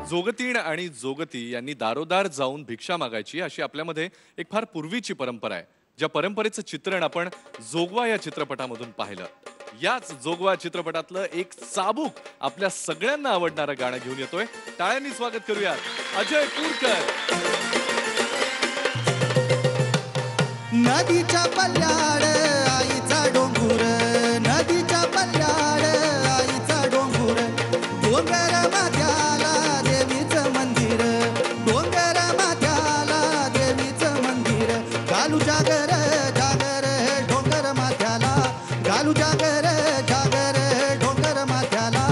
जोगतीण आणि जोगती यांनी दारोदार जाऊन भिक्षा मागायची अशी आपल्यामध्ये एक फार पूर्वीची परंपरा आहे. ज्या परंपरेचं चित्रण आपण जोगवा या चित्रपटामधून पाहिलं. याच जोगवा चित्रपटातलं एक चाबूक आपल्या सगळ्यांना आवडणारं गाणं घेऊन येतोय. टाळ्यांनी स्वागत करूयात अजय पूरकर. नदीच्या पल्ल्याड आईचा डोंगुर, नदीच्या पल्ल्याड आईचा डोंगुर, डोंगर माथ्याला देवीचं मंदिर, डोंगर माथ्याला देवीचं मंदिर, घालू जागर जागर डोंगर माथ्याला, घालू जागर जागर डोंगर माथ्याला,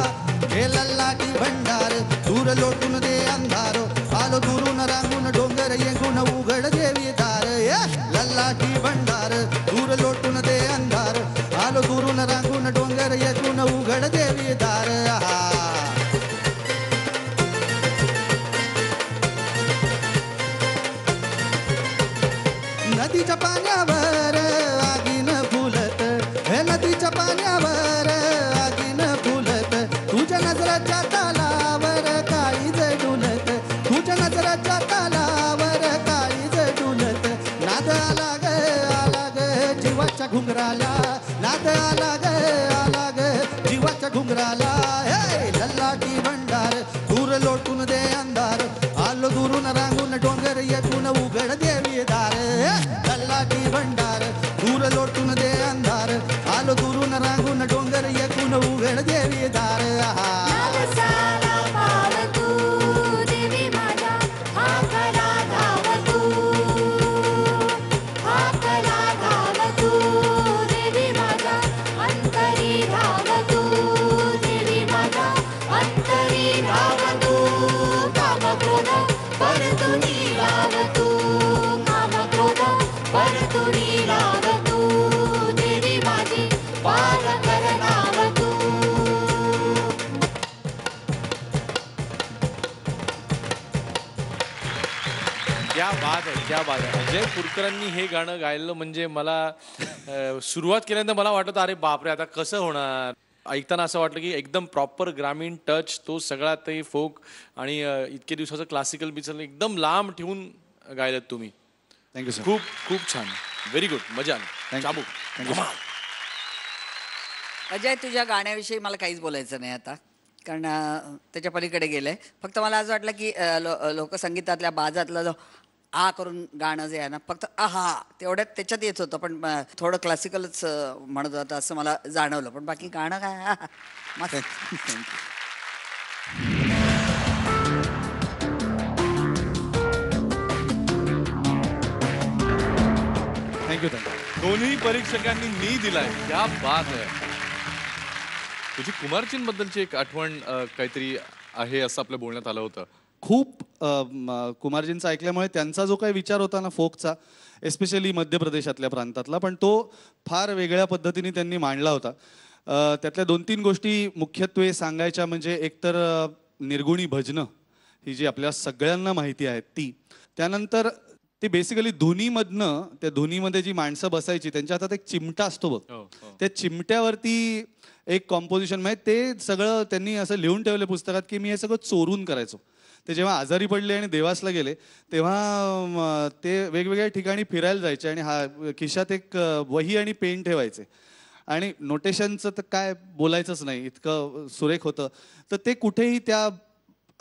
हे लल्लाटी भंडार दूर लोटून दे अंधार, आलो दुरून रांगून डोंगर येऊन उघड देवी दार. लल्लाटी भंडार दूर लोटून दे अंधार, आलो दुरून रांगून डोंगर येऊन उघड देवी दार. नदीच्या पाण्यावर आगीन फुलत, हे नदीच्या पाण्यावर आगीन फुलत, तुझ्या नजराच्या तालावर काळीज डुलत, तुझ्या नजराच्या तालावर काळीज डुलत, नाद आला ग जीवाच्या घुंगराला, नाद आला ग जीवाच्या घुंगराला. हे लल्लाटी भंडार दूर लोटून दे अंधार, आलो दुरून रांगून डोंगर येऊन उघड देवी दार. लल्लाटी भंडार दूर लोटून दे अंधार, आलो दुरून रांगून डोंगर येऊन उघड देवी दार. क्या बात आहे. अजय पूरकरांनी हे गाणं गायलं म्हणजे मला सुरुवात केल्यानंतर मला वाटतं अरे बापरे आता कसं होणार. ऐकताना असं वाटलं की एकदम प्रॉपर ग्रामीण टच तो सगळा ते फोक आणि इतके दिवसाचं क्लासिकल बिचल एकदम लांब ठेवून गायलं तुम्ही. Thank you sir. खूप खूप छान. Very good. मजा आली. चाबूक. थँक्यू. अजय तुझ्या गाण्याविषयी मला काहीच बोलायचं नाही आता, कारण त्याच्या पलीकडे गेलंय. फक्त मला असं वाटलं की लोकसंगीतातल्या बाजातलं जो आ करून गाणं जे आहे ना, फक्त आहा तेवढ्यात त्याच्यात येत होतं, पण थोडं क्लासिकलच म्हणत होतं असं मला जाणवलं. पण बाकी गाणं काय मस्त. थँक्यू. दोन्ही परीक्षकांनी नी दिलाय. क्या बात आहे. तुझी कुमारजीन बद्दलची एक आठवण काहीतरी आहे असं आपल्या बोलण्यात आलं होतं. खूप कुमारजींचा ऐकल्यामुळे त्यांचा जो काही विचार होता ना फोकचा, एस्पेशली मध्य प्रदेशातल्या प्रांतातला, पण तो फार वेगळ्या पद्धतीने त्यांनी मांडला होता. त्यातल्या 2-3 गोष्टी मुख्यत्वे सांगायच्या म्हणजे एकतर निर्गुणी भजनं ही जी आपल्या सगळ्यांना माहिती आहेत ती, त्यानंतर ते बेसिकली धुनीमधनं, त्या धुनीमध्ये जी माणसं बसायची त्यांच्या हातात एक चिमटा असतो बघ, त्या चिमट्यावरती एक कॉम्पोजिशन, म्हणजे ते सगळं त्यांनी असं लिहून ठेवलं पुस्तकात की मी हे सगळं चोरून करायचो. ते जेव्हा आजारी पडले आणि देवासला गेले तेव्हा ते वेगवेगळ्या ठिकाणी फिरायला जायचे आणि खिशात एक वही आणि पेन ठेवायचे आणि नोटेशनचं तर काय बोलायचंच नाही, इतकं सुरेख होतं. तर ते कुठेही त्या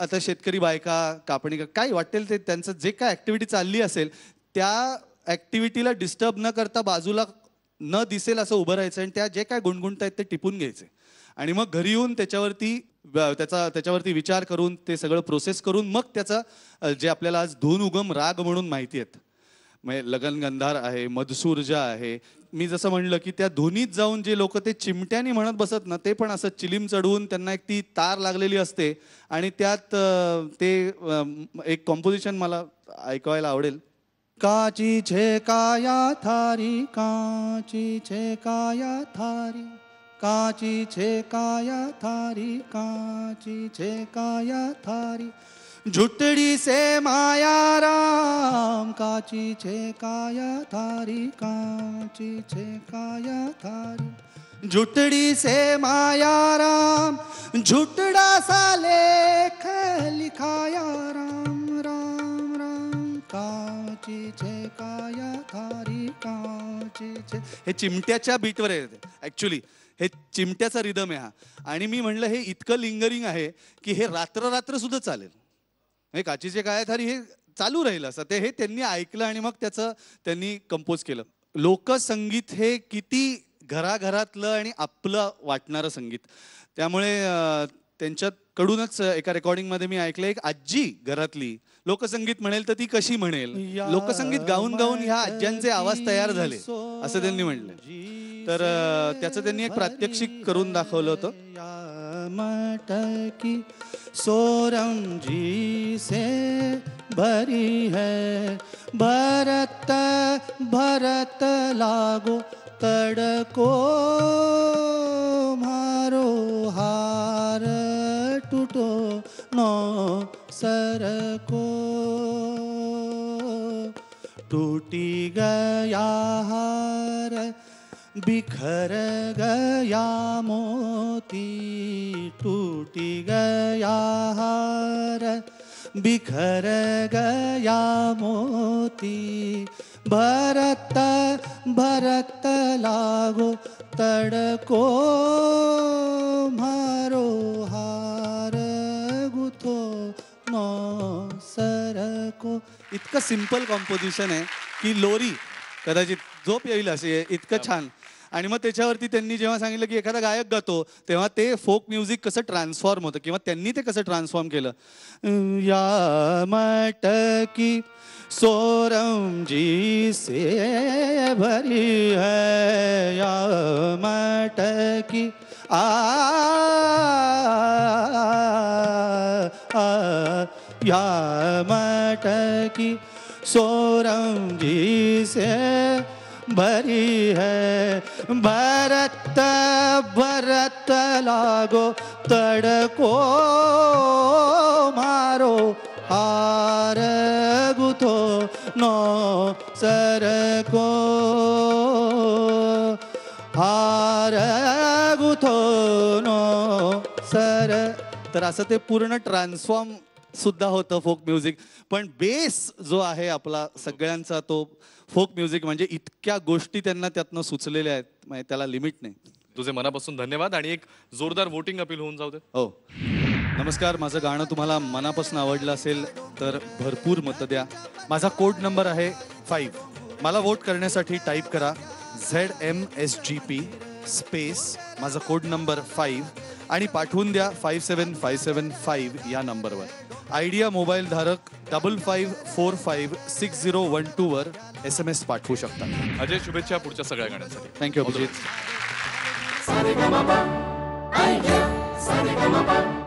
आता शेतकरी बायका कापणी काय वाटेल ते त्यांचं जे काय ॲक्टिव्हिटी चालली असेल त्या ॲक्टिव्हिटीला डिस्टर्ब न करता बाजूला न दिसेल असं उभं राहायचं आणि त्या जे काय गुणगुणतायत ते टिपून घ्यायचे आणि मग घरी येऊन त्याच्यावरती विचार करून ते सगळं प्रोसेस करून मग त्याचा जे आपल्याला आज धून उगम राग म्हणून माहिती आहेत, म्हणजे लगनगंधार आहे, मधुसूरजा आहे. मी जसं म्हणलं की त्या धुनीत जाऊन जे लोक ते चिमट्याने म्हणत बसत ना, ते पण असं चिलीम चढवून त्यांना एक ती तार लागलेली असते आणि त्यात ते एक कॉम्पोजिशन मला ऐकवायला आवडेल. काची छे काया थारी, काची छे काया थारी, काची छे काया थारी, काची छे काया थारी, झुटड़ी से माया राम, काची छे काया थारी, काची छे काया थारी, झुटड़ी से माया राम, झुटड़ा सा लेख लिखाया राम राम राम काची छे काया थारी काची छे. हे चिमट्याच्या बीटवर आहे ऍक्च्युली. हे चिमट्याचा रिदम आहे हा. आणि मी म्हणलं हे इतकं लिंगरिंग आहे की हे रात्र रात्र सुद्धा चालेल. हे काचीचे काय थारी हे चालू राहील असं. ते हे त्यांनी ऐकलं आणि मग त्याचं त्यांनी कंपोज केलं. लोकसंगीत हे किती घराघरातलं आणि आपलं वाटणारं संगीत. त्यामुळे त्यांच्याकडूनच एका रेकॉर्डिंगमध्ये मी ऐकलं एक आजी घरातली लोकसंगीत म्हणेल तर ती कशी म्हणेल. लोकसंगीत गाऊन गाऊन ह्या आज्यांचे आवाज तयार झाले असं त्यांनी म्हणलं. तर त्याचं त्यांनी एक प्रात्यक्षिक करून दाखवलं होतं. मटकी सोरम जी से भरी है भरत भरत लागो तड़को मारो हार टूटो नो सर को टूटी गया हार बिखर गया मोती टूटी गया हार बिखर गया मोती भरत भरत लागो तड़को मारो हार गुथो नो सरको. इतकं सिंपल कॉम्पोजिशन आहे की लोरी कदाचित झोप येईल असे इतकं छान. आणि मग त्याच्यावरती त्यांनी जेव्हा सांगितलं की एखादा गायक गातो तेव्हा ते फोक म्युझिक कसं ट्रान्सफॉर्म होतं किंवा त्यांनी ते कसं ट्रान्सफॉर्म केलं. या मटकी सोरम जी से भरी है या मटकी या मटकी सोरम जी से भरी है भरत भरत लागो तड़को मारो हार गुथो नो सर को हार गुथो नो सर. तर असं ते पूर्ण ट्रान्सफॉर्म सुद्धा होतं फोक म्युझिक. पण बेस जो आहे आपला सगळ्यांचा तो फोक म्युझिक म्हणजे इतक्या गोष्टी त्यांना त्यातनं सुचलेल्या आहेत म्हणजे त्याला लिमिट नाही. तुझे मनापासून धन्यवाद आणि एक जोरदार वोटिंग अपील होऊन जाऊ दे. हो नमस्कार. माझं गाणं तुम्हाला मनापासून आवडलं असेल तर भरपूर मतं द्या. माझा कोड नंबर आहे 5. मला वोट करण्यासाठी टाईप करा ZMSGP स्पेस माझा कोड नंबर 5 आणि पाठवून द्या 57575 या नंबरवर. आयडिया मोबाईल धारक 55456012 वर SMS पाठवू शकता. अजय शुभेच्छा पुढच्या सगळ्या गाण्यांसाठी. थँक्यू अभिजित.